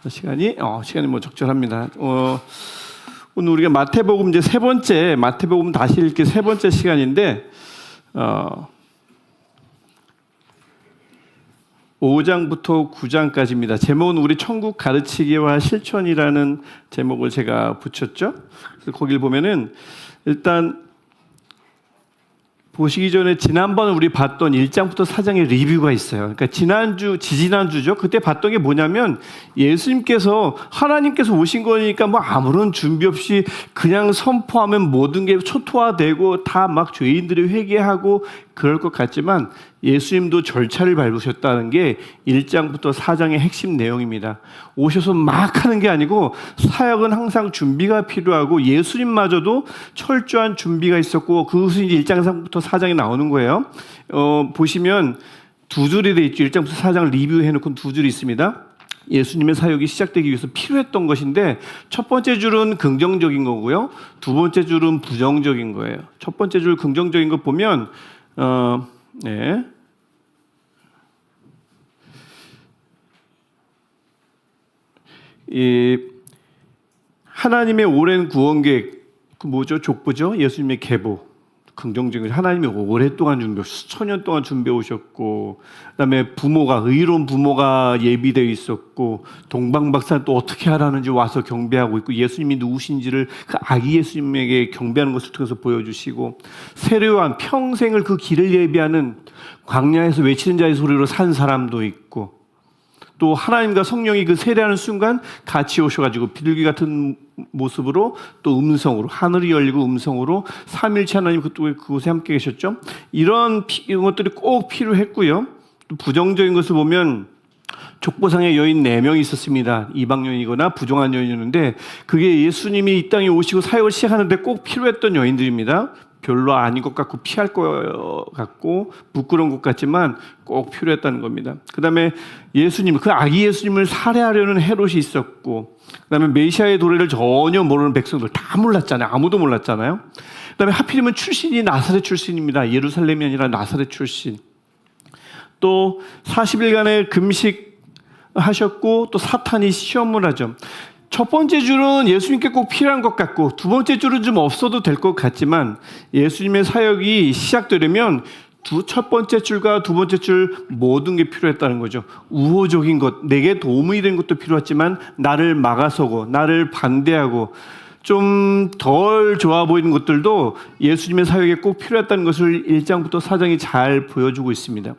시간이 뭐 적절합니다. 오늘 우리가 마태복음 이제 세 번째 마태복음 다시 읽기 세 번째 시간인데 5장부터 9장까지입니다. 제목은 우리 천국 가르치기와 실천이라는 제목을 제가 붙였죠. 그래서 거길 보면은 일단 보시기 전에 지난번 우리 봤던 1장부터 4장의 리뷰가 있어요. 그러니까 지지난주죠. 그때 봤던 게 뭐냐면 예수님께서 하나님께서 오신 거니까 뭐 아무런 준비 없이 그냥 선포하면 모든 게 초토화되고 다 막 죄인들이 회개하고 그럴 것 같지만 예수님도 절차를 밟으셨다는 게 1장부터 4장의 핵심 내용입니다. 오셔서 막 하는 게 아니고 사역은 항상 준비가 필요하고 예수님마저도 철저한 준비가 있었고 그것은 이제 1장부터 4장에 나오는 거예요. 보시면 두 줄이 돼 있죠. 1장부터 4장 리뷰해놓고 두 줄이 있습니다. 예수님의 사역이 시작되기 위해서 필요했던 것인데 첫 번째 줄은 긍정적인 거고요. 두 번째 줄은 부정적인 거예요. 첫 번째 줄 긍정적인 거 보면 이 하나님의 오랜 구원 계획, 그 뭐죠? 족보죠? 예수님의 계보. 긍정적인 하나님이 오랫동안 수천 년 동안 준비해 오셨고, 그다음에 부모가 의로운 부모가 예비되어 있었고, 동방박사는 또 어떻게 하라는지 와서 경배하고 있고, 예수님이 누구신지를 그 아기 예수님에게 경배하는 것을 통해서 보여주시고, 세례요한 평생을 그 길을 예비하는 광야에서 외치는 자의 소리로 산 사람도 있고, 또 하나님과 성령이 그 세례하는 순간 같이 오셔가지고 비둘기 같은 모습으로 또 음성으로 하늘이 열리고 음성으로 삼일체 하나님 그곳에 함께 계셨죠. 이런 것들이 꼭 필요했고요. 또 부정적인 것을 보면 족보상에 여인 4명이 있었습니다. 이방 여인이거나 부정한 여인이었는데 그게 예수님이 이 땅에 오시고 사역을 시작하는데 꼭 필요했던 여인들입니다. 별로 아닌 것 같고 피할 것 같고 부끄러운 것 같지만 꼭 필요했다는 겁니다. 그 다음에 예수님, 그 아기 예수님을 살해하려는 헤롯이 있었고, 그 다음에 메시아의 도래를 전혀 모르는 백성들 다 몰랐잖아요. 아무도 몰랐잖아요. 그 다음에 하필이면 출신이 나사렛 출신입니다. 예루살렘이 아니라 나사렛 출신. 또 40일간의 금식하셨고 또 사탄이 시험을 하죠. 첫 번째 줄은 예수님께 꼭 필요한 것 같고 두 번째 줄은 좀 없어도 될 것 같지만 예수님의 사역이 시작되려면 첫 번째 줄과 두 번째 줄 모든 게 필요했다는 거죠. 우호적인 것, 내게 도움이 되는 것도 필요했지만 나를 막아서고 나를 반대하고 좀 덜 좋아 보이는 것들도 예수님의 사역에 꼭 필요했다는 것을 1장부터 4장이 잘 보여주고 있습니다.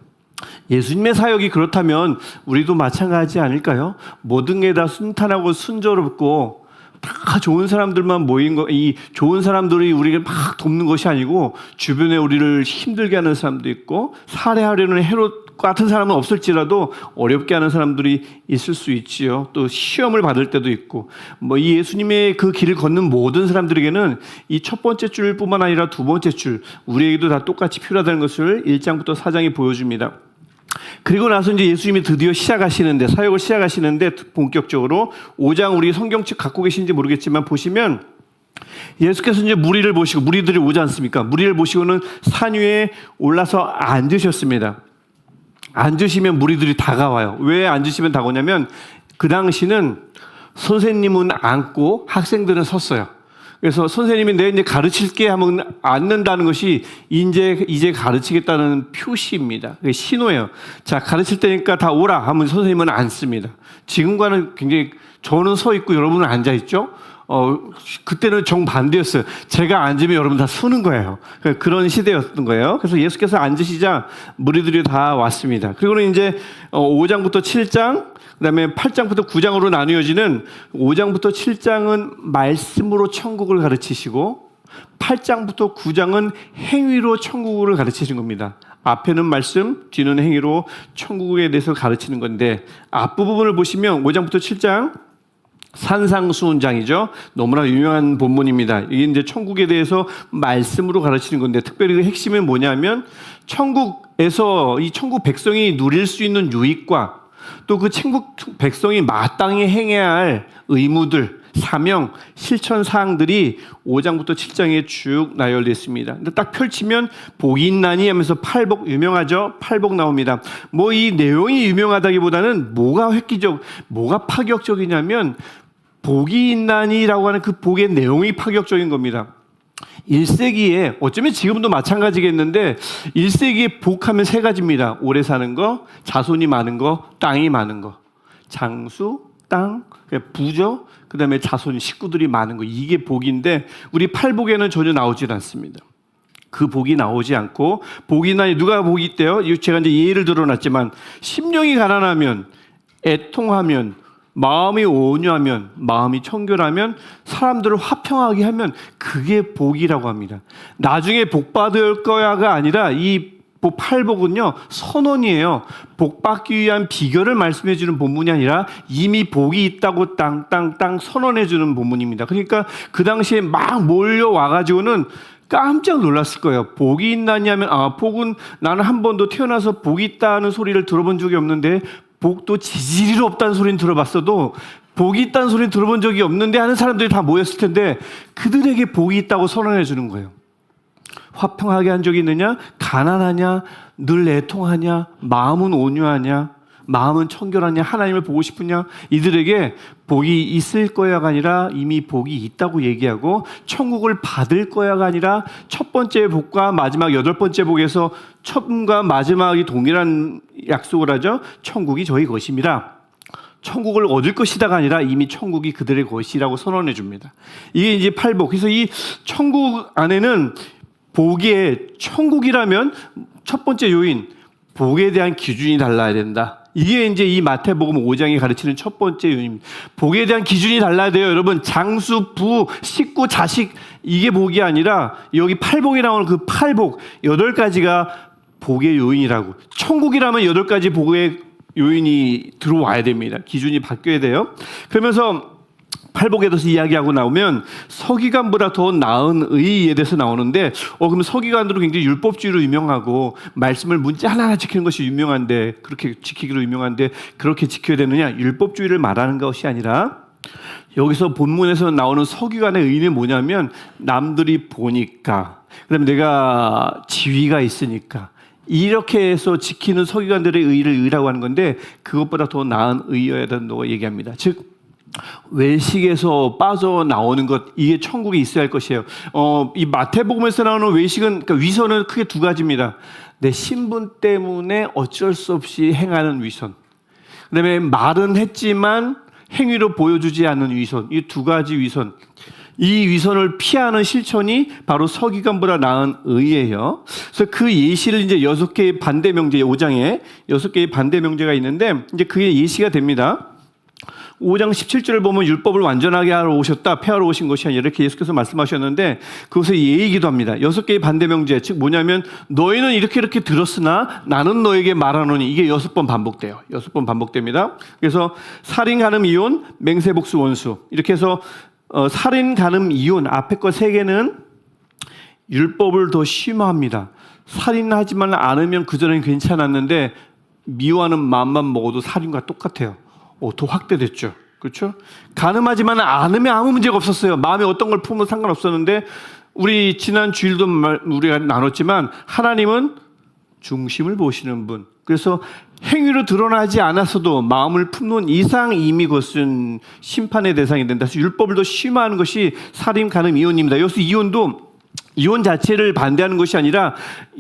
예수님의 사역이 그렇다면 우리도 마찬가지지 않을까요? 모든 게 다 순탄하고 순조롭고 다 좋은 사람들만 모인 거, 이 좋은 사람들이 우리를 막 돕는 것이 아니고 주변에 우리를 힘들게 하는 사람도 있고 살해하려는 헤롯 같은 사람은 없을지라도 어렵게 하는 사람들이 있을 수 있지요. 또 시험을 받을 때도 있고 이 예수님의 그 길을 걷는 모든 사람들에게는 이 첫 번째 줄뿐만 아니라 두 번째 줄 우리에게도 다 똑같이 필요하다는 것을 1장부터 4장이 보여줍니다. 그리고 나서 이제 예수님이 드디어 사역을 시작하시는데 본격적으로 5장 우리 성경책 갖고 계신지 모르겠지만 보시면 예수께서 이제 무리들이 오지 않습니까? 무리를 모시고는 산 위에 올라서 앉으셨습니다. 앉으시면 무리들이 다가와요. 왜 앉으시면 다가오냐면 그 당시는 선생님은 앉고 학생들은 섰어요. 그래서 선생님이 내 이제 가르칠게 하면 앉는다는 것이 이제 가르치겠다는 표시입니다. 그게 신호예요. 자, 가르칠 때니까 다 오라 하면 선생님은 앉습니다. 지금과는 굉장히 저는 서 있고 여러분은 앉아 있죠. 그때는 정반대였어요. 제가 앉으면 여러분 다 서는 거예요. 그런 시대였던 거예요. 그래서 예수께서 앉으시자 무리들이 다 왔습니다. 그리고는 이제 5장부터 7장, 그 다음에 8장부터 9장으로 나뉘어지는 5장부터 7장은 말씀으로 천국을 가르치시고 8장부터 9장은 행위로 천국을 가르치시는 겁니다. 앞에는 말씀, 뒤는 행위로 천국에 대해서 가르치는 건데 앞부분을 보시면 5장부터 7장 산상수훈장이죠. 너무나 유명한 본문입니다. 이게 이제 천국에 대해서 말씀으로 가르치는 건데 특별히 그 핵심은 뭐냐면 천국에서 이 천국 백성이 누릴 수 있는 유익과 또 그 천국 백성이 마땅히 행해야 할 의무들 사명, 실천 사항들이 5장부터 7장에 쭉 나열되어 있습니다. 근데 딱 펼치면 복이 있나니 하면서 팔복 유명하죠? 팔복 나옵니다. 뭐 이 내용이 유명하다기보다는 뭐가 획기적, 뭐가 파격적이냐면 복이 있나니라고 하는 그 복의 내용이 파격적인 겁니다. 1세기에 어쩌면 지금도 마찬가지겠는데 1세기에 복하면 세 가지입니다. 오래 사는 거, 자손이 많은 거, 땅이 많은 거. 장수, 땅, 부죠. 그다음에 자손, 식구들이 많은 거. 이게 복인데 우리 팔복에는 전혀 나오질 않습니다. 그 복이 나오지 않고 복이나 누가 복이 있대요? 제가 이제 예를 들어놨지만 심령이 가난하면, 애통하면, 마음이 온유하면, 마음이 청결하면, 사람들을 화평하게 하면 그게 복이라고 합니다. 나중에 복 받을 거야가 아니라 이 팔복은요 선언이에요. 복 받기 위한 비결을 말씀해 주는 본문이 아니라 이미 복이 있다고 땅땅땅 선언해 주는 본문입니다. 그러니까 그 당시에 막 몰려와 가지고는 깜짝 놀랐을 거예요. 복이 있나냐 하면 복은 나는 한 번도 태어나서 복이 있다는 소리를 들어본 적이 없는데 복도 지지리로 없다는 소리는 들어봤어도 복이 있다는 소리는 들어본 적이 없는데 하는 사람들이 다 모였을 텐데 그들에게 복이 있다고 선언해 주는 거예요. 화평하게 한 적이 있느냐? 가난하냐? 늘 애통하냐? 마음은 온유하냐? 마음은 청결하냐? 하나님을 보고 싶으냐? 이들에게 복이 있을 거야가 아니라 이미 복이 있다고 얘기하고 천국을 받을 거야가 아니라 첫 번째 복과 마지막 8번째 복에서 첫과 마지막이 동일한 약속을 하죠. 천국이 저희 것입니다. 천국을 얻을 것이다가 아니라 이미 천국이 그들의 것이라고 선언해 줍니다. 이게 이제 팔복. 그래서 이 천국 안에는 복의 천국이라면 첫 번째 요인, 복에 대한 기준이 달라야 된다. 이게 이제 이 마태복음 5장이 가르치는 첫 번째 요인입니다. 복에 대한 기준이 달라야 돼요. 여러분, 장수, 부, 식구, 자식, 이게 복이 아니라 여기 팔복이 나오는 그 팔복, 8가지가 복의 요인이라고. 천국이라면 8가지 복의 요인이 들어와야 됩니다. 기준이 바뀌어야 돼요. 그러면서 팔복에 대해서 이야기하고 나오면 서기관보다 더 나은 의에 대해서 나오는데 그럼 서기관들은 굉장히 율법주의로 유명하고 말씀을 문자 하나하나 지키는 것이 유명한데 그렇게 지키기로 유명한데 그렇게 지켜야 되느냐? 율법주의를 말하는 것이 아니라 여기서 본문에서 나오는 서기관의 의는 뭐냐면 남들이 보니까 그다음에 내가 지위가 있으니까 이렇게 해서 지키는 서기관들의 의를 의라고 하는 건데 그것보다 더 나은 의여야 된다고 얘기합니다. 즉 외식에서 빠져나오는 것, 이게 천국에 있어야 할 것이에요. 이 마태복음에서 나오는 외식은, 그러니까 위선은 크게 2가지입니다. 내 신분 때문에 어쩔 수 없이 행하는 위선. 그 다음에 말은 했지만 행위로 보여주지 않는 위선. 이 2가지 위선. 이 위선을 피하는 실천이 바로 서기관보다 나은 의예요. 그래서 그 예시를 이제 6개의 반대 명제, 5장에 6개의 반대 명제가 있는데 이제 그게 예시가 됩니다. 5장 17절을 보면 율법을 완전하게 하러 오셨다, 폐하러 오신 것이 아니라 이렇게 예수께서 말씀하셨는데 그것을 예의기도 합니다. 6개의 반대 명제, 즉 뭐냐면 너희는 이렇게 들었으나 나는 너에게 말하노니 이게 6번 반복돼요. 6번 반복됩니다. 그래서 살인, 간음, 이혼, 맹세, 복수, 원수 이렇게 해서 살인, 간음, 이혼 앞에 거 3개는 율법을 더 심화합니다. 살인하지만 않으면 그전엔 괜찮았는데 미워하는 마음만 먹어도 살인과 똑같아요. 더 확대됐죠. 그렇죠? 간음하지만 않으면 아무 문제가 없었어요. 마음에 어떤 걸 품으면 상관없었는데 우리 지난 주일도 우리가 나눴지만 하나님은 중심을 보시는 분. 그래서 행위로 드러나지 않았어도 마음을 품는 이상 이미 그것은 심판의 대상이 된다. 그래서 율법을 더 심화하는 것이 살인, 간음, 이혼입니다. 여기서 이혼 자체를 반대하는 것이 아니라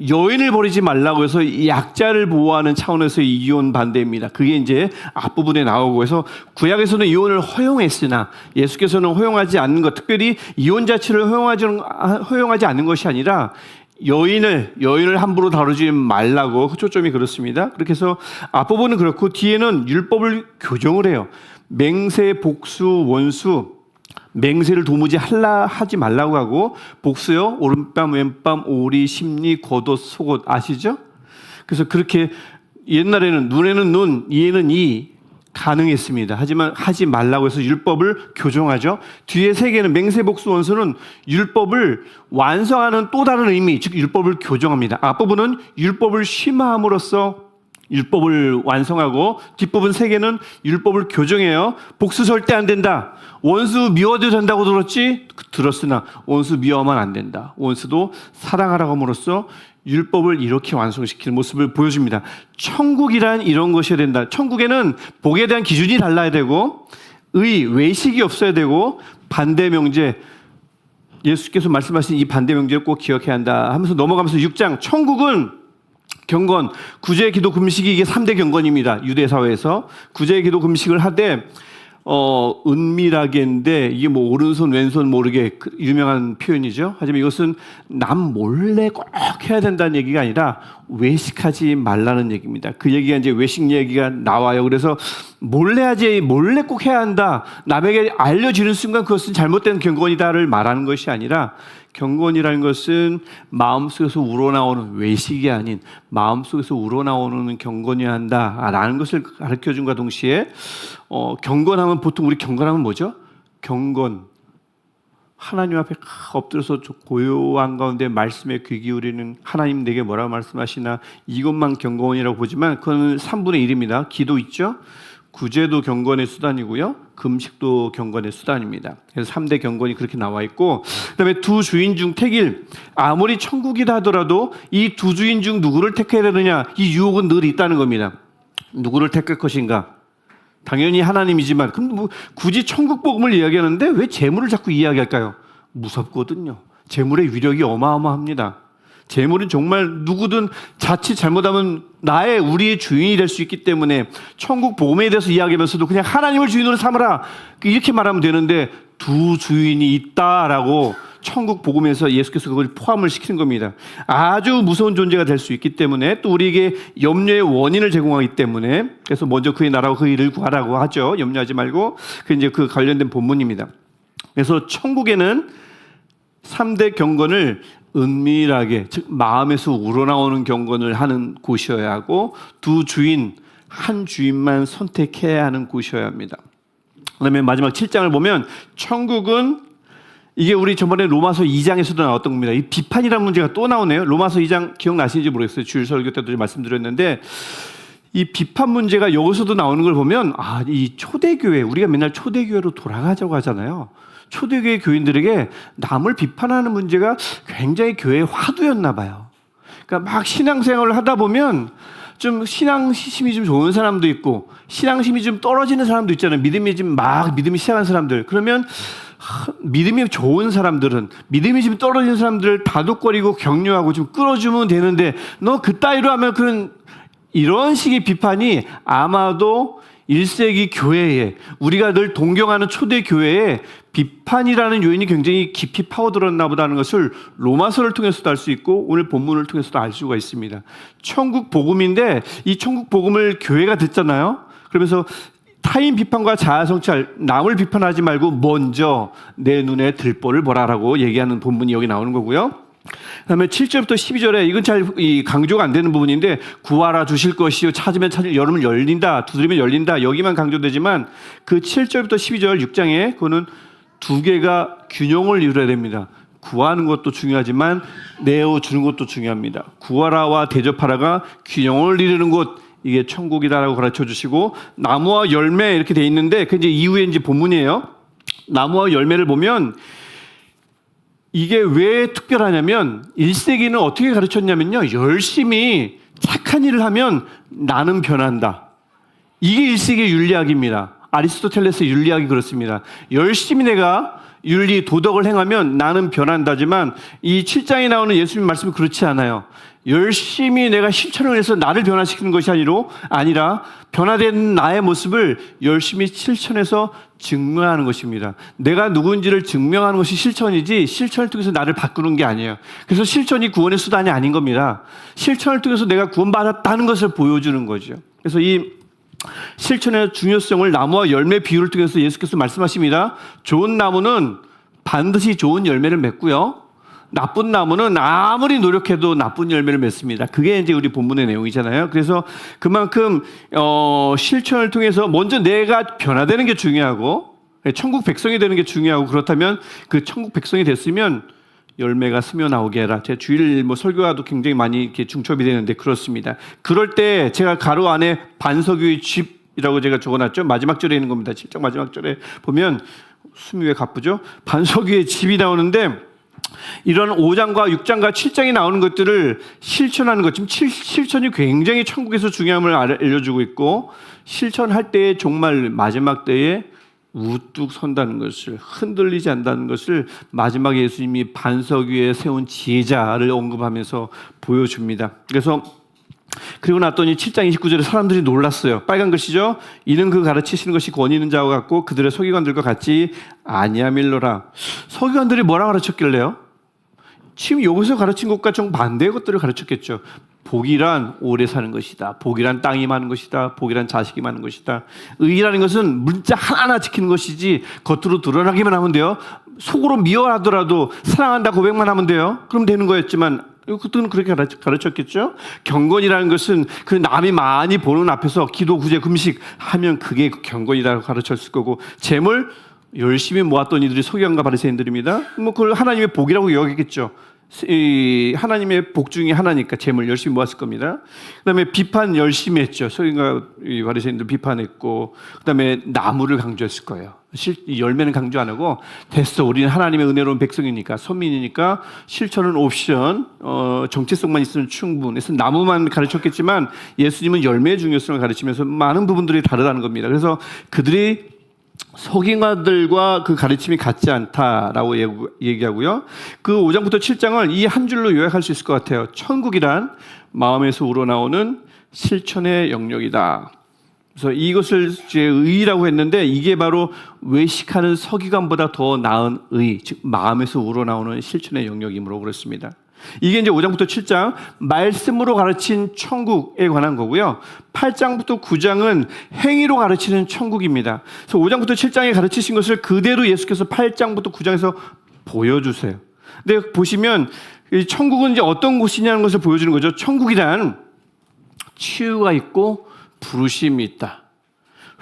여인을 버리지 말라고 해서 약자를 보호하는 차원에서 이혼 반대입니다. 그게 이제 앞부분에 나오고 해서 구약에서는 이혼을 허용했으나 예수께서는 허용하지 않는 것, 특별히 이혼 자체를 허용하지 않는 것이 아니라 여인을 함부로 다루지 말라고 그 초점이 그렇습니다. 그렇게 해서 앞부분은 그렇고 뒤에는 율법을 교정을 해요. 맹세, 복수, 원수, 맹세를 도무지 하지 말라고 하고 복수요, 오른뺨, 왼뺨, 오리, 심리, 겉옷, 속옷 아시죠? 그래서 그렇게 옛날에는 눈에는 눈, 이에는 이 가능했습니다. 하지만 하지 말라고 해서 율법을 교정하죠. 뒤에 3개는 맹세, 복수, 원수는 율법을 완성하는 또 다른 의미, 즉 율법을 교정합니다. 앞부분은 율법을 심화함으로써 율법을 완성하고 뒷부분 3개는 율법을 교정해요. 복수 절대 안 된다. 원수 미워도 된다고 들었지? 들었으나 원수 미워하면 안 된다. 원수도 사랑하라고 함으로써 율법을 이렇게 완성시키는 모습을 보여줍니다. 천국이란 이런 것이어야 된다. 천국에는 복에 대한 기준이 달라야 되고 외식이 없어야 되고 반대 명제, 예수께서 말씀하신 이 반대 명제를 꼭 기억해야 한다 하면서 넘어가면서 6장, 천국은 경건, 구제, 기도, 금식이 이게 3대 경건입니다. 유대 사회에서 구제, 기도, 금식을 하되 은밀하게인데 이게 뭐 오른손 왼손 모르게 유명한 표현이죠. 하지만 이것은 남 몰래 꼭 해야 된다는 얘기가 아니라 외식하지 말라는 얘기입니다. 그 얘기가 이제 외식 얘기가 나와요. 그래서 몰래 하지, 몰래 꼭 해야 한다. 남에게 알려지는 순간 그것은 잘못된 경건이다를 말하는 것이 아니라 경건이라는 것은 마음속에서 우러나오는 외식이 아닌 마음속에서 우러나오는 경건이어야 한다라는 것을 가르쳐준과 동시에 경건하면 보통 우리 경건하면 뭐죠? 경건, 하나님 앞에 엎드려서 고요한 가운데 말씀에 귀 기울이는 하나님 내게 뭐라고 말씀하시나 이것만 경건이라고 보지만 그건 3분의 1입니다. 기도 있죠? 구제도 경건의 수단이고요. 금식도 경건의 수단입니다. 그래서 3대 경건이 그렇게 나와 있고, 그다음에 두 주인 중 택일, 아무리 천국이다 하더라도 이 두 주인 중 누구를 택해야 되느냐, 이 유혹은 늘 있다는 겁니다. 누구를 택할 것인가? 당연히 하나님이지만 그럼 뭐 굳이 천국 복음을 이야기하는데 왜 재물을 자꾸 이야기할까요? 무섭거든요. 재물의 위력이 어마어마합니다. 재물은 정말 누구든 자칫 잘못하면 우리의 주인이 될 수 있기 때문에 천국 복음에 대해서 이야기하면서도 그냥 하나님을 주인으로 삼으라 이렇게 말하면 되는데 두 주인이 있다라고 천국 복음에서 예수께서 그걸 포함을 시키는 겁니다. 아주 무서운 존재가 될 수 있기 때문에 또 우리에게 염려의 원인을 제공하기 때문에 그래서 먼저 그의 나라와 그 일을 구하라고 하죠. 염려하지 말고 그 이제 그 관련된 본문입니다. 그래서 천국에는 3대 경건을 은밀하게 즉 마음에서 우러나오는 경건을 하는 곳이어야 하고 두 주인 한 주인만 선택해야 하는 곳이어야 합니다. 그다음에 마지막 7장을 보면 천국은 이게 우리 저번에 로마서 2장에서도 나왔던 겁니다. 이 비판이라는 문제가 또 나오네요. 로마서 2장 기억나시는지 모르겠어요. 주일 설교 때도 말씀드렸는데 이 비판 문제가 여기서도 나오는 걸 보면 이 초대교회 우리가 맨날 초대교회로 돌아가자고 하잖아요. 초대교회 교인들에게 남을 비판하는 문제가 굉장히 교회의 화두였나 봐요. 그러니까 막 신앙생활을 하다 보면 좀 신앙심이 좀 좋은 사람도 있고 신앙심이 좀 떨어지는 사람도 있잖아요. 믿음이 시작한 사람들. 그러면 믿음이 좋은 사람들은 믿음이 좀 떨어지는 사람들을 다독거리고 격려하고 좀 끌어주면 되는데 너 그따위로 하면 이런 식의 비판이 아마도 1세기 교회에 우리가 늘 동경하는 초대 교회에 비판이라는 요인이 굉장히 깊이 파고들었나 보다는 것을 로마서를 통해서도 알 수 있고 오늘 본문을 통해서도 알 수가 있습니다. 천국 복음인데 이 천국 복음을 교회가 듣잖아요. 그러면서 타인 비판과 자아 성찰, 남을 비판하지 말고 먼저 내 눈에 들보를 보라라고 얘기하는 본문이 여기 나오는 거고요. 그다음에 7절부터 12절에 이건 잘 강조가 안 되는 부분인데 구하라 주실 것이요 찾으면 열면 열린다 두드리면 열린다 여기만 강조되지만 그 7절부터 12절 6장에 그거는 두 개가 균형을 이루어야 됩니다. 구하는 것도 중요하지만 내어주는 것도 중요합니다. 구하라와 대접하라가 균형을 이루는 곳 이게 천국이다라고 가르쳐 주시고 나무와 열매 이렇게 돼 있는데 그 이제 이후에 이제 본문이에요. 나무와 열매를 보면 이게 왜 특별하냐면 1세기는 어떻게 가르쳤냐면요. 열심히 착한 일을 하면 나는 변한다. 이게 1세기의 윤리학입니다. 아리스토텔레스의 윤리학이 그렇습니다. 열심히 내가 윤리, 도덕을 행하면 나는 변한다지만 이 7장에 나오는 예수님 말씀은 그렇지 않아요. 열심히 내가 실천을 해서 나를 변화시키는 것이 아니라 변화된 나의 모습을 열심히 실천해서 증명하는 것입니다. 내가 누구인지를 증명하는 것이 실천이지 실천을 통해서 나를 바꾸는 게 아니에요. 그래서 실천이 구원의 수단이 아닌 겁니다. 실천을 통해서 내가 구원받았다는 것을 보여주는 거죠. 그래서 이 실천의 중요성을 나무와 열매 비유를 통해서 예수께서 말씀하십니다. 좋은 나무는 반드시 좋은 열매를 맺고요. 나쁜 나무는 아무리 노력해도 나쁜 열매를 맺습니다. 그게 이제 우리 본문의 내용이잖아요. 그래서 그만큼 실천을 통해서 먼저 내가 변화되는 게 중요하고 천국 백성이 되는 게 중요하고 그렇다면 그 천국 백성이 됐으면 열매가 스며 나오게 해라. 제 주일 설교와도 굉장히 많이 이렇게 중첩이 되는데 그렇습니다. 그럴 때 제가 가로 안에 반석유의 집이라고 제가 적어놨죠. 마지막 절에 있는 겁니다. 7장 마지막 절에 보면 숨이 왜 가쁘죠? 반석유의 집이 나오는데 이런 5장과 6장과 7장이 나오는 것들을 실천하는 것, 지금 실천이 굉장히 천국에서 중요함을 알려주고 있고, 실천할 때에 정말 마지막 때에 우뚝 선다는 것을, 흔들리지 않는다는 것을 마지막에 예수님이 반석 위에 세운 지혜자를 언급하면서 보여줍니다. 그리고 났더니 7장 29절에 사람들이 놀랐어요. 빨간 글씨죠. 이는 그 가르치시는 것이 권위 있는 자와 같고 그들의 서기관들과 같이 아니함일러라. 서기관들이 뭐라 가르쳤길래요? 지금 여기서 가르친 것과 정반대의 것들을 가르쳤겠죠. 복이란 오래 사는 것이다. 복이란 땅이 많은 것이다. 복이란 자식이 많은 것이다. 의라는 것은 문자 하나하나 지키는 것이지 겉으로 드러나기만 하면 돼요. 속으로 미워하더라도 사랑한다 고백만 하면 돼요. 그럼 되는 거였지만 그때는 그렇게 가르쳤겠죠. 경건이라는 것은 그 남이 많이 보는 앞에서 기도, 구제, 금식 하면 그게 경건이라고 가르쳤을 거고, 재물 열심히 모았던 이들이 서기관과 바리새인들입니다. 그걸 하나님의 복이라고 여기겠죠. 하나님의 복 중에 하나니까 재물 열심히 모았을 겁니다. 그다음에 비판 열심히 했죠. 서기관과 바리새인들 비판했고, 그다음에 나무를 강조했을 거예요. 열매는 강조 안 하고, 됐어, 우리는 하나님의 은혜로운 백성이니까, 선민이니까 실천은 옵션, 정체성만 있으면 충분. 그래서 나무만 가르쳤겠지만 예수님은 열매의 중요성을 가르치면서 많은 부분들이 다르다는 겁니다. 그래서 그들이 서기관들과 그 가르침이 같지 않다라고 얘기하고요. 그 5장부터 7장을 이 한 줄로 요약할 수 있을 것 같아요. 천국이란 마음에서 우러나오는 실천의 영역이다. 그래서 이것을 이제 의라고 했는데, 이게 바로 외식하는 서기관보다 더 나은 의, 즉 마음에서 우러나오는 실천의 영역이므로 그렇습니다. 이게 이제 5장부터 7장 말씀으로 가르친 천국에 관한 거고요. 8장부터 9장은 행위로 가르치는 천국입니다. 그래서 5장부터 7장에 가르치신 것을 그대로 예수께서 8장부터 9장에서 보여주세요. 근데 보시면 이 천국은 이제 어떤 곳이냐는 것을 보여주는 거죠. 천국이란 치유가 있고 부르심이 있다.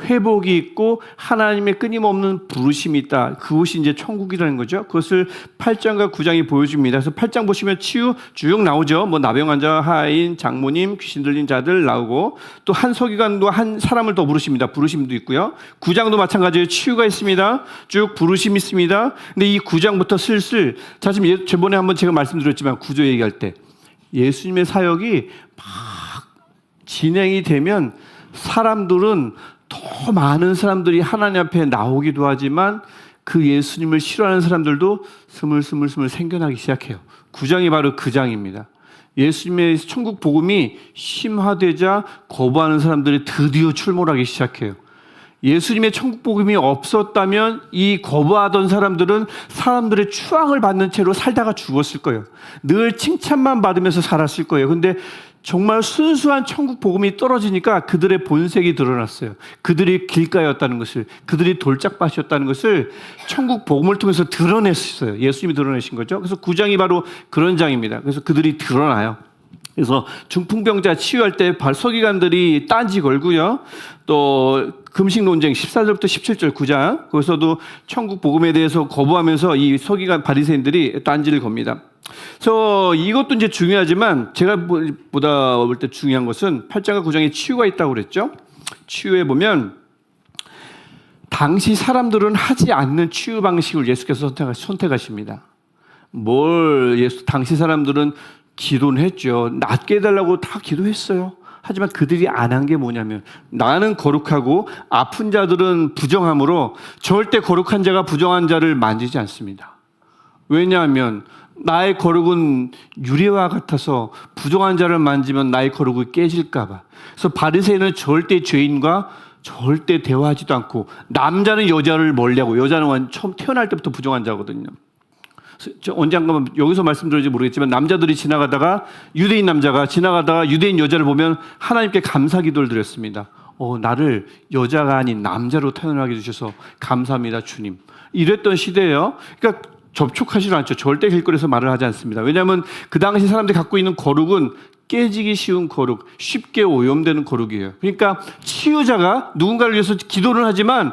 회복이 있고 하나님의 끊임없는 부르심이 있다. 그것이 이제 천국이라는 거죠. 그것을 8장과 9장이 보여줍니다. 그래서 8장 보시면 치유 쭉 나오죠. 나병 환자, 하인, 장모님, 귀신 들린 자들 나오고, 또 한 서기관도 한 사람을 더 부르십니다. 부르심도 있고요. 9장도 마찬가지예요. 치유가 있습니다. 쭉 부르심이 있습니다. 근데 이 9장부터 슬슬, 지금 저번에 한번 제가 말씀드렸지만 구조 얘기할 때 예수님의 사역이 막 진행이 되면 사람들은 더 많은 사람들이 하나님 앞에 나오기도 하지만 그 예수님을 싫어하는 사람들도 스물스물 생겨나기 시작해요. 9장이 바로 그 장입니다. 예수님의 천국 복음이 심화되자 거부하는 사람들이 드디어 출몰하기 시작해요. 예수님의 천국 복음이 없었다면 이 거부하던 사람들은 사람들의 추앙을 받는 채로 살다가 죽었을 거예요. 늘 칭찬만 받으면서 살았을 거예요. 근데 정말 순수한 천국 복음이 떨어지니까 그들의 본색이 드러났어요. 그들이 길가였다는 것을, 그들이 돌짝밭이었다는 것을 천국 복음을 통해서 드러냈어요. 예수님이 드러내신 거죠. 그래서 9장이 바로 그런 장입니다. 그래서 그들이 드러나요. 그래서 중풍병자 치유할 때 서기관들이 딴지 걸고요. 또 금식 논쟁 14절부터 17절 9장, 거기서도 천국 복음에 대해서 거부하면서 이 서기관 바리새인들이 딴지를 겁니다. 그래서 이것도 이제 중요하지만 제가 보다 볼 때 중요한 것은 8장과 9장에 치유가 있다고 그랬죠. 치유에 보면 당시 사람들은 하지 않는 치유 방식을 예수께서 선택하십니다. 당시 사람들은 기도는 했죠. 낫게 해달라고 다 기도했어요. 하지만 그들이 안 한 게 뭐냐면, 나는 거룩하고 아픈 자들은 부정함으로 절대 거룩한 자가 부정한 자를 만지지 않습니다. 왜냐하면 나의 거룩은 유리와 같아서 부정한 자를 만지면 나의 거룩이 깨질까 봐. 그래서 바리새인은 절대 죄인과 절대 대화하지도 않고, 남자는 여자를 멀리하고, 여자는 처음 태어날 때부터 부정한 자거든요. 언젠가 여기서 말씀드릴지 모르겠지만, 남자들이 지나가다가 유대인 남자가 지나가다가 유대인 여자를 보면 하나님께 감사 기도를 드렸습니다. 나를 여자가 아닌 남자로 태어나게 해주셔서 감사합니다 주님. 이랬던 시대예요. 그러니까 접촉하지도 않죠. 절대 길거리에서 말을 하지 않습니다. 왜냐하면 그 당시 사람들이 갖고 있는 거룩은 깨지기 쉬운 거룩, 쉽게 오염되는 거룩이에요. 그러니까 치유자가 누군가를 위해서 기도를 하지만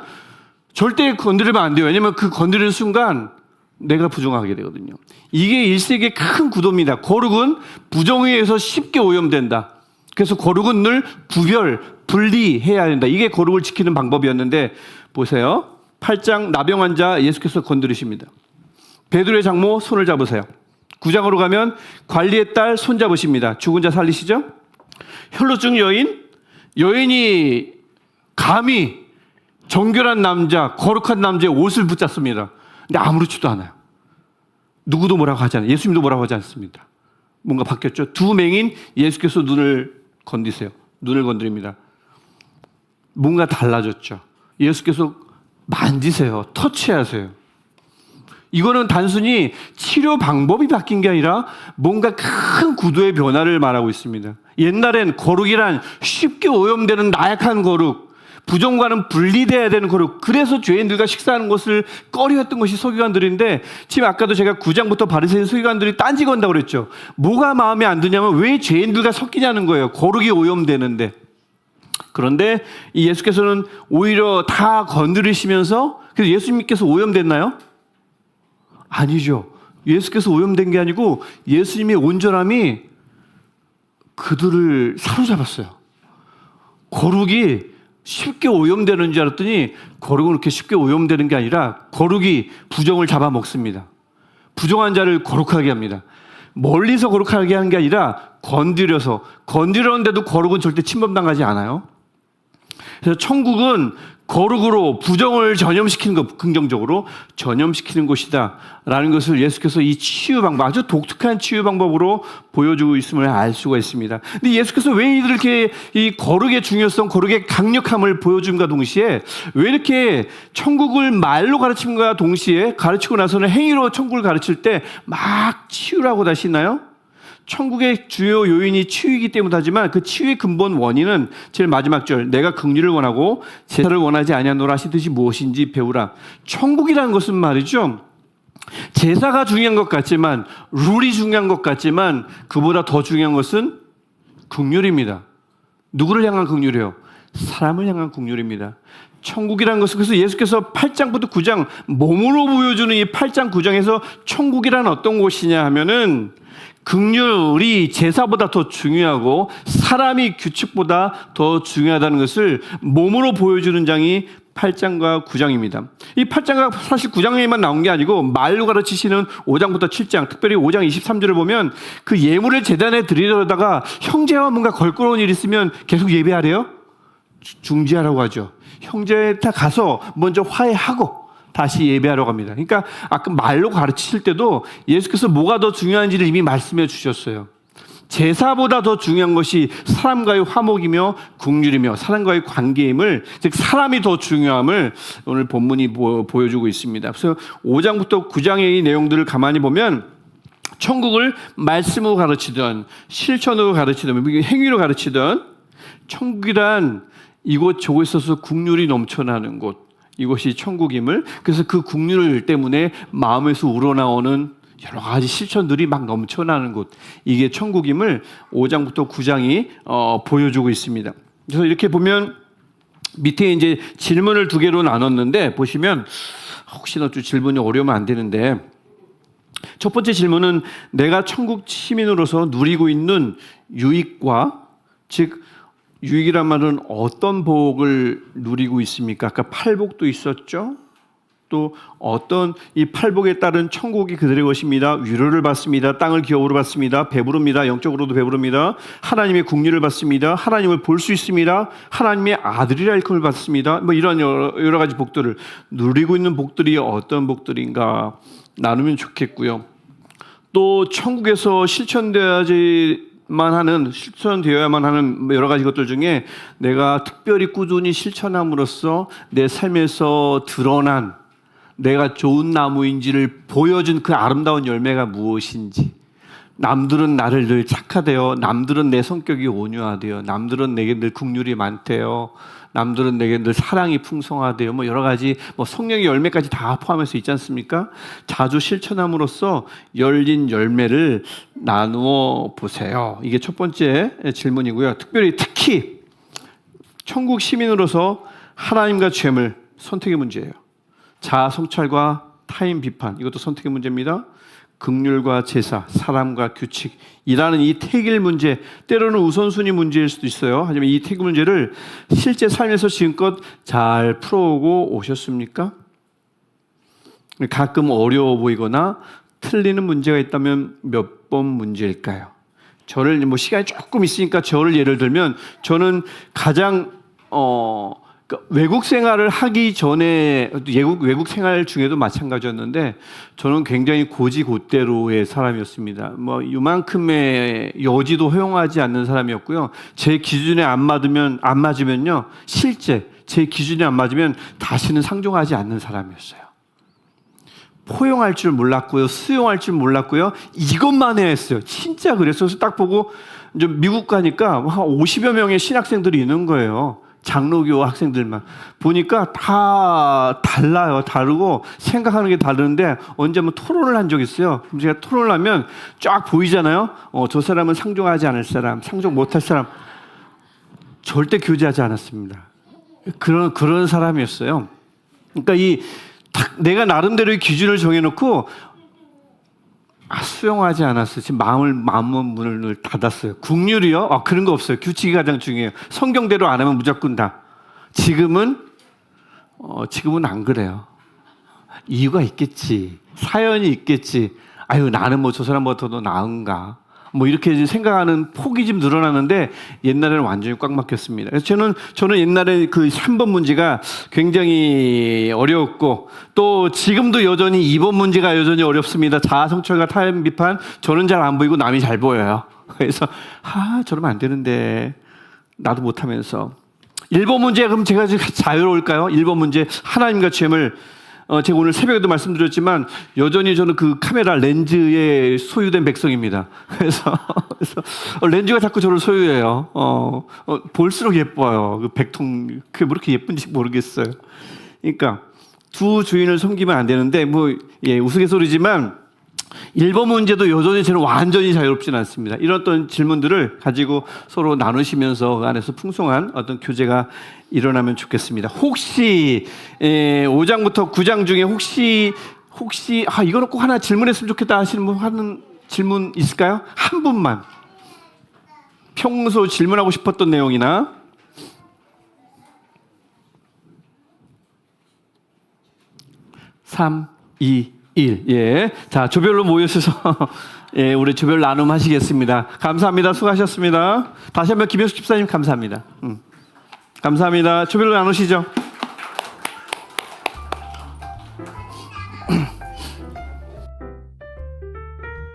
절대 건드리면 안 돼요. 왜냐하면 그 건드리는 순간 내가 부정하게 되거든요. 이게 1세기의 큰 구도입니다. 거룩은 부정에 의해서 쉽게 오염된다. 그래서 거룩은 늘 분리해야 된다. 이게 거룩을 지키는 방법이었는데 보세요. 8장 나병 환자 예수께서 건드리십니다. 베드로의 장모 손을 잡으세요. 9장으로 가면 관리의 딸 손 잡으십니다. 죽은 자 살리시죠? 혈루증 여인이 감히 정결한 남자, 거룩한 남자의 옷을 붙잡습니다. 근데 아무렇지도 않아요. 누구도 뭐라고 하지 않아요. 예수님도 뭐라고 하지 않습니다. 뭔가 바뀌었죠. 두 맹인 예수께서 눈을 건드리세요. 눈을 건드립니다. 뭔가 달라졌죠. 예수께서 만지세요. 터치하세요. 이거는 단순히 치료 방법이 바뀐 게 아니라 뭔가 큰 구도의 변화를 말하고 있습니다. 옛날엔 거룩이란 쉽게 오염되는 나약한 거룩, 부정과는 분리돼야 되는 거룩, 그래서 죄인들과 식사하는 것을 꺼려했던 것이 서기관들인데, 지금 아까도 제가 9장부터 바리새인 서기관들이 딴지 건다고 그랬죠. 뭐가 마음에 안 드냐면 왜 죄인들과 섞이냐는 거예요. 거룩이 오염되는데. 그런데 이 예수께서는 오히려 다 건드리시면서, 그래서 예수님께서 오염됐나요? 아니죠. 예수께서 오염된 게 아니고 예수님의 온전함이 그들을 사로잡았어요. 거룩이 쉽게 오염되는 줄 알았더니 거룩은 그렇게 쉽게 오염되는 게 아니라 거룩이 부정을 잡아먹습니다. 부정한 자를 거룩하게 합니다. 멀리서 거룩하게 하는 게 아니라 건드렸는데도 거룩은 절대 침범당하지 않아요. 그래서 천국은 거룩으로 부정을 전염시키는 것, 긍정적으로 전염시키는 곳이다 라는 것을 예수께서 이 치유 방법, 아주 독특한 치유 방법으로 보여주고 있음을 알 수가 있습니다. 근데 예수께서 왜 이렇게 이 거룩의 중요성, 거룩의 강력함을 보여줌과 동시에 왜 이렇게 천국을 말로 가르침과 동시에 가르치고 나서는 행위로 천국을 가르칠 때 막 치유라고 하시나요? 천국의 주요 요인이 치유이기 때문이지만 그 치유의 근본 원인은 제일 마지막 절, 내가 긍휼을 원하고 제사를 원하지 아니하노라 하시듯이 무엇인지 배우라. 천국이라는 것은 말이죠, 제사가 중요한 것 같지만, 룰이 중요한 것 같지만 그보다 더 중요한 것은 긍휼입니다. 누구를 향한 긍휼이에요? 사람을 향한 긍휼입니다. 천국이라는 것은, 그래서 예수께서 8장부터 9장 몸으로 보여주는 이 8장 9장에서 천국이란 어떤 곳이냐 하면은 긍휼이 제사보다 더 중요하고 사람이 규칙보다 더 중요하다는 것을 몸으로 보여주는 장이 8장과 9장입니다. 이 8장과 사실 9장에만 나온 게 아니고 말로 가르치시는 5장부터 7장, 특별히 5장 23절을 보면 그 예물을 제단에 드리려다가 형제와 뭔가 걸끄러운 일이 있으면 계속 예배하래요? 중지하라고 하죠. 형제 다 가서 먼저 화해하고 다시 예배하러 갑니다. 그러니까 아까 말로 가르치실 때도 예수께서 뭐가 더 중요한지를 이미 말씀해 주셨어요. 제사보다 더 중요한 것이 사람과의 화목이며 긍휼이며 사람과의 관계임을, 즉 사람이 더 중요함을 오늘 본문이 보여주고 있습니다. 그래서 5장부터 9장의 이 내용들을 가만히 보면 천국을 말씀으로 가르치든 실천으로 가르치든 행위로 가르치든 천국이란 이곳 저곳에 있어서 긍휼이 넘쳐나는 곳, 이것이 천국임을, 그래서 그 긍휼 때문에 마음에서 우러나오는 여러 가지 실천들이 막 넘쳐나는 곳, 이게 천국임을 5장부터 9장이 보여주고 있습니다. 그래서 이렇게 보면 밑에 이제 질문을 두 개로 나눴는데, 보시면 혹시나 좀 질문이 어려우면 안 되는데, 첫 번째 질문은 내가 천국 시민으로서 누리고 있는 유익과, 즉 유익이란 말은 어떤 복을 누리고 있습니까? 아까 팔복도 있었죠. 또 어떤 이 팔복에 따른 천국이 그들의 것입니다. 위로를 받습니다. 땅을 기업으로 받습니다. 배부릅니다. 영적으로도 배부릅니다. 하나님의 긍휼을 받습니다. 하나님을 볼 수 있습니다. 하나님의 아들이라 일컬음을 받습니다. 뭐 이런 여러 가지 복들을 누리고 있는 복들이 어떤 복들인가 나누면 좋겠고요. 또 천국에서 실천되어야만 하는 여러 가지 것들 중에 내가 특별히 꾸준히 실천함으로써 내 삶에서 드러난 내가 좋은 나무인지를 보여준 그 아름다운 열매가 무엇인지, 남들은 나를 늘 착하대요, 남들은 내 성격이 온유하대요, 남들은 내게 늘 긍휼이 많대요, 남들은 내게 늘 사랑이 풍성하대요, 뭐 여러 가지 성령의 열매까지 다 포함해서 있지 않습니까? 자주 실천함으로써 열린 열매를 나누어 보세요. 이게 첫 번째 질문이고요. 특히 천국 시민으로서 하나님과 죄물 선택의 문제예요. 자아 성찰과 타인 비판, 이것도 선택의 문제입니다. 긍휼과 제사, 사람과 규칙이라는 이 태길 문제, 때로는 우선순위 문제일 수도 있어요. 하지만 이 태길 문제를 실제 삶에서 지금껏 잘 풀어오고 오셨습니까? 가끔 어려워 보이거나 틀리는 문제가 있다면 몇 번 문제일까요? 저를 뭐 시간이 조금 있으니까 저를 예를 들면 저는 가장 그러니까 외국 생활을 하기 전에 외국 생활 중에도 마찬가지였는데 저는 굉장히 고지고대로의 사람이었습니다. 뭐 이만큼의 여지도 허용하지 않는 사람이었고요. 제 기준에 안 맞으면요, 실제 제 기준에 안 맞으면 다시는 상종하지 않는 사람이었어요. 포용할 줄 몰랐고요, 수용할 줄 몰랐고요. 이것만 해야 했어요. 진짜 그래서 딱 보고 이제 미국 가니까 한 50여 명의 신학생들이 있는 거예요. 장로교 학생들만 보니까 다 달라요. 다르고 생각하는 게 다르는데 언제 한번 토론을 한 적 있어요. 그럼 제가 토론을 하면 쫙 보이잖아요. 저 사람은 상종하지 않을 사람, 상종 못할 사람. 절대 교제하지 않았습니다. 그런 사람이었어요. 그러니까 내가 나름대로의 기준을 정해놓고 수용하지 않았어요. 지금 마음 문을 닫았어요. 국률이요? 그런 거 없어요. 규칙이 가장 중요해요. 성경대로 안 하면 무조건 다. 지금은 안 그래요. 이유가 있겠지. 사연이 있겠지. 아유, 나는 뭐 저 사람보다 더 나은가. 뭐 이렇게 생각하는 폭이 좀 늘어나는데 옛날에는 완전히 꽉 막혔습니다. 그래서 저는 옛날에 그 3번 문제가 굉장히 어려웠고 또 지금도 여전히 2번 문제가 여전히 어렵습니다. 자아 성찰과 타인 비판. 저는 잘 안 보이고 남이 잘 보여요. 그래서 저러면 안 되는데 나도 못하면서 1번 문제 그럼 제가 자유로울까요? 1번 문제 하나님과 죄를 제가 오늘 새벽에도 말씀드렸지만 여전히 저는 그 카메라 렌즈에 소유된 백성입니다. 그래서 렌즈가 자꾸 저를 소유해요. 볼수록 예뻐요. 그 백통 그게 뭐 이렇게 예쁜지 모르겠어요. 그러니까 두 주인을 섬기면 안 되는데 우스갯소리지만 1번 문제도 여전히 저는 완전히 자유롭지는 않습니다. 이런 어떤 질문들을 가지고 서로 나누시면서 그 안에서 풍성한 어떤 교제가 일어나면 좋겠습니다. 혹시 5장부터 9장 중에 혹시 이거는 꼭 하나 질문했으면 좋겠다 하시는 분 하는 질문 있을까요? 한 분만. 평소 질문하고 싶었던 내용이나 3, 2, 1. 예. 자, 조별로 모여서 우리 조별 나눔 하시겠습니다. 감사합니다. 수고하셨습니다. 다시 한번 김효숙 집사님 감사합니다. 감사합니다. 조별로 나누시죠.